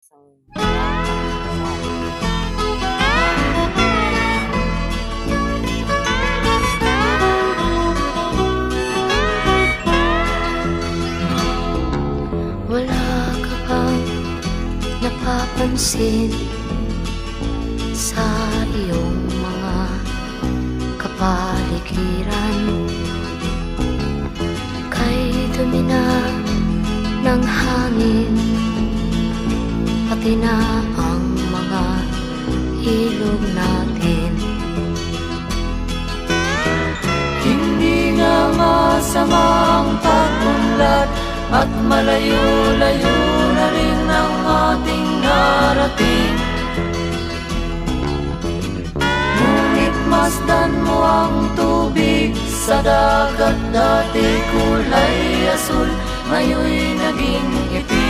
isang bansa. Wala ka bang napapansin sa iyong mga kapaligiran? Kay dumi na ng hangin, pati na ang mga ilog natin. Hindi nga masamang pag-unlad at malayo-layo na rin ang ating narating. Ngunit masdan mo ang tubig sa dagat, dati kulay asul, ngayon'y naging itim.